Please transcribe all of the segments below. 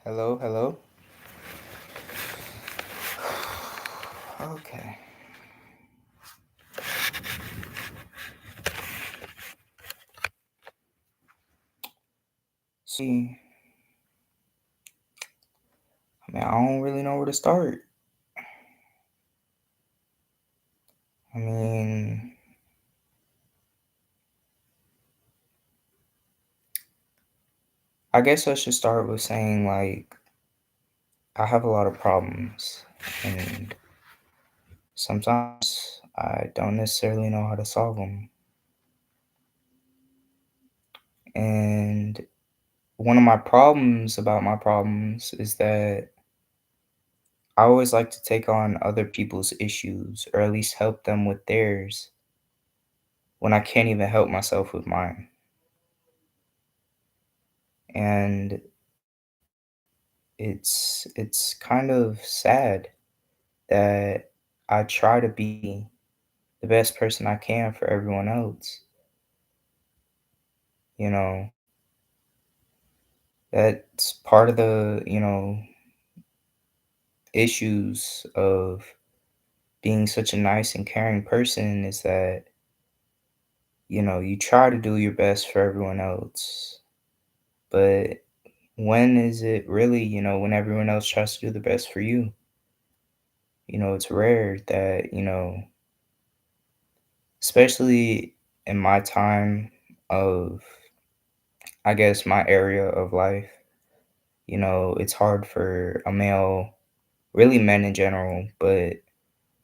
Hello, hello. Okay. See, I don't really know where to start. I mean, I guess I should start with saying, like, I have a lot of problems, and sometimes I don't necessarily know how to solve them. And one of my problems about my problems is that I always like to take on other people's issues, or at least help them with theirs, when I can't even help myself with mine. And it's kind of sad that I try to be the best person I can for everyone else. You know, that's part of the issues of being such a nice and caring person is that, you try to do your best for everyone else. But when is it really, when everyone else tries to do the best for you? It's rare that, especially in my time of, I guess, my area of life, it's hard for a male, really men in general, but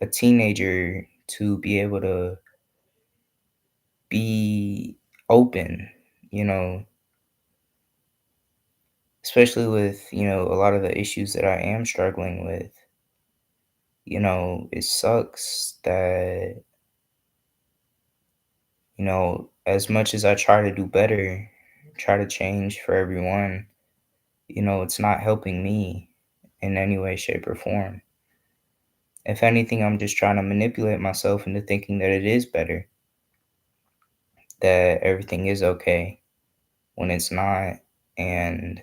a teenager to be able to be open, you know, especially with, a lot of the issues that I am struggling with. It sucks that, as much as I try to do better, try to change for everyone, it's not helping me in any way, shape, or form. If anything, I'm just trying to manipulate myself into thinking that it is better, that everything is okay when it's not. And,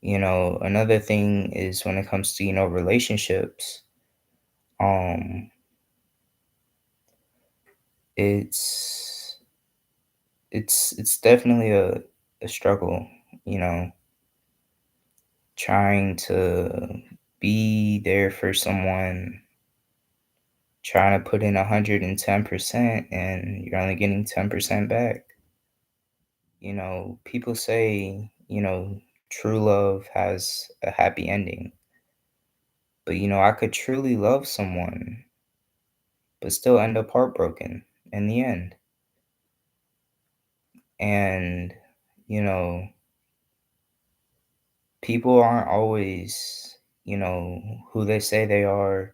another thing is when it comes to, relationships, um, it's it's definitely a struggle, you know, trying to be there for someone, trying to put in 110% and you're only getting 10% back. People say, true love has a happy ending. But, I could truly love someone, but still end up heartbroken in the end. And, you know, people aren't always, who they say they are.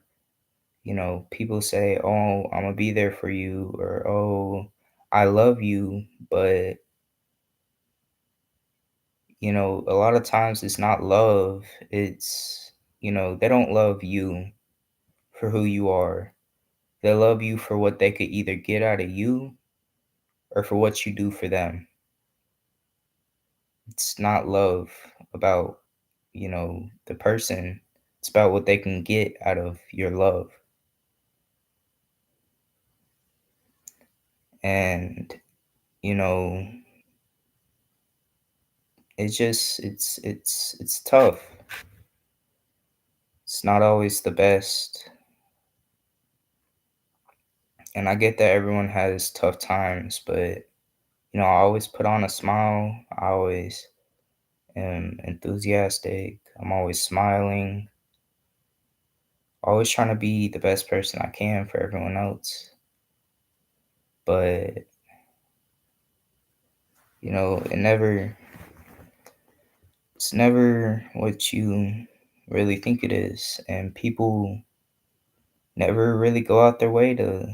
People say, oh, I'm going to be there for you, or, oh, I love you. But, a lot of times it's not love. It's, they don't love you for who you are. They love you for what they could either get out of you or for what you do for them. It's not love about, the person. It's about what they can get out of your love. And, you know, it's tough. It's not always the best. And I get that everyone has tough times, but I always put on a smile. I always am enthusiastic. I'm always smiling, always trying to be the best person I can for everyone else. But, it's never what you really think it is. And people never really go out their way to,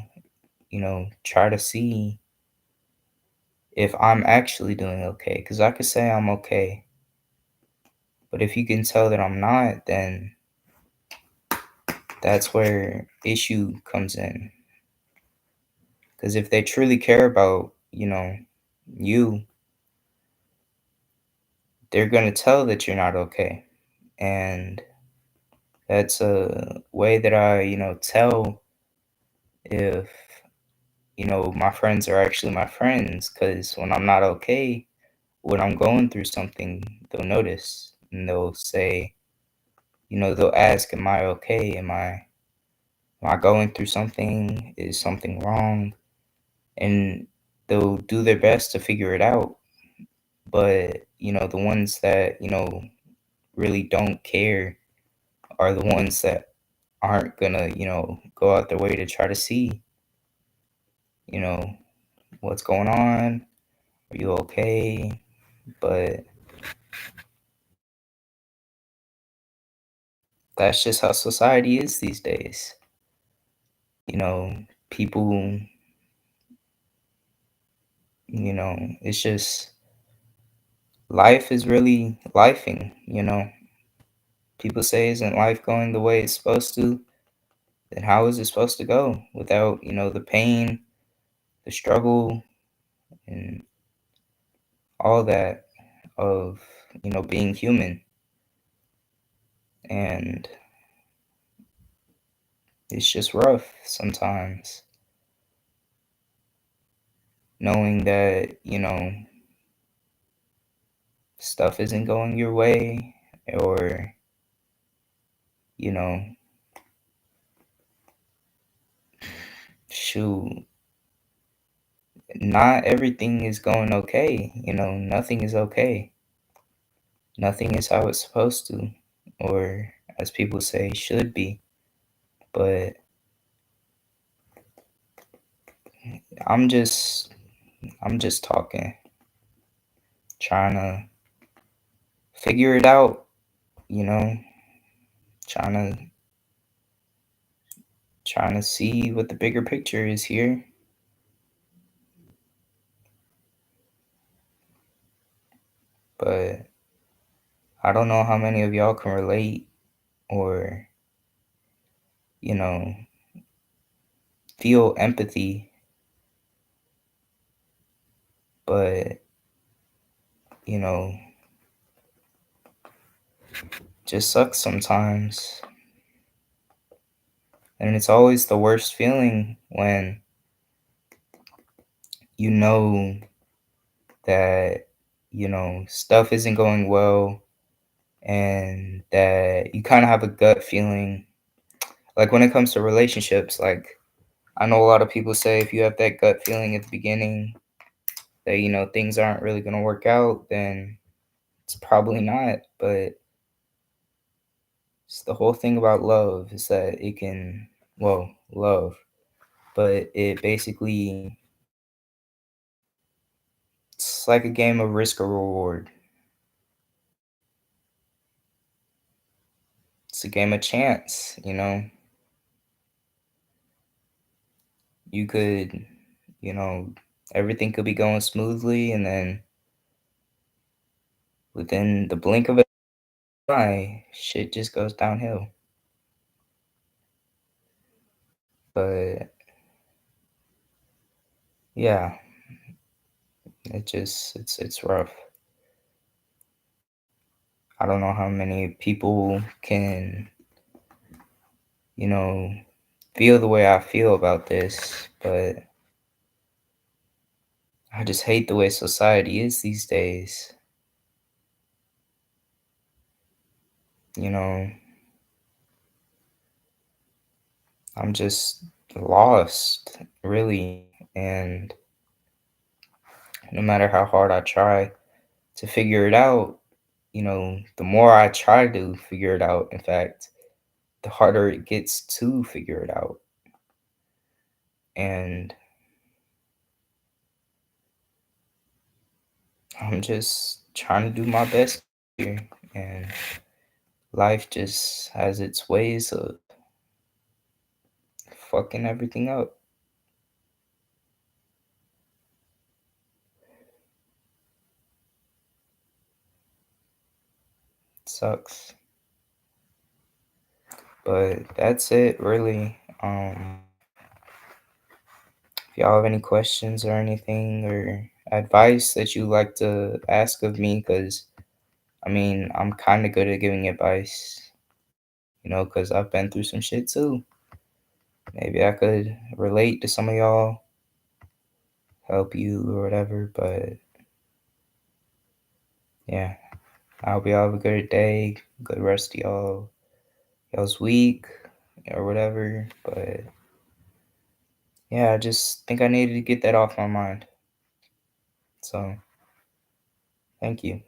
try to see if I'm actually doing okay. Because I could say I'm okay. But if you can tell that I'm not, then that's where issue comes in. Because if they truly care about, you, they're gonna tell that you're not okay. And that's a way that I, tell if, my friends are actually my friends. Because when I'm not okay, when I'm going through something, they'll notice and they'll say, they'll ask, "Am I okay? Am I going through something? Is something wrong?" And they'll do their best to figure it out. But, the ones that, really don't care are the ones that aren't gonna, go out their way to try to see, you know, what's going on. Are you okay? But that's just how society is these days. You know, people, it's just life is really lifing, People say, isn't life going the way it's supposed to? Then how is it supposed to go without, the pain, the struggle, and all that of, being human? And it's just rough sometimes knowing that, stuff isn't going your way or, you know, shoot, not everything is going okay. Nothing is okay. Nothing is how it's supposed to, or as people say, should be. But I'm just, I'm just talking, trying to figure it out, you know, trying to, trying to see what the bigger picture is here. But I don't know how many of y'all can relate or, you know, feel empathy, but, you know, just sucks sometimes. And it's always the worst feeling when you know that, stuff isn't going well and that you kind of have a gut feeling. Like when it comes to relationships, like I know a lot of people say if you have that gut feeling at the beginning that, things aren't really going to work out, then it's probably not. But it's the whole thing about love is that it can, well, love, but it basically, it's like a game of risk or reward. It's a game of chance, You could, you know, everything could be going smoothly, and then within the blink of an eye, shit just goes downhill. But yeah, it's rough. I don't know how many people can, you know, feel the way I feel about this, but I just hate the way society is these days. You know, I'm just lost, really. And no matter how hard I try to figure it out, the more I try to figure it out, in fact, the harder it gets to figure it out. And I'm just trying to do my best here. And life just has its ways of fucking everything up. It sucks. But that's it, really. If y'all have any questions or anything or advice that you like to ask of me, because I mean, I'm kind of good at giving advice, because I've been through some shit too. Maybe I could relate to some of y'all, help you or whatever. But yeah, I hope y'all have a good day, good rest of y'all's week or whatever. But yeah, I just think I needed to get that off my mind. So thank you.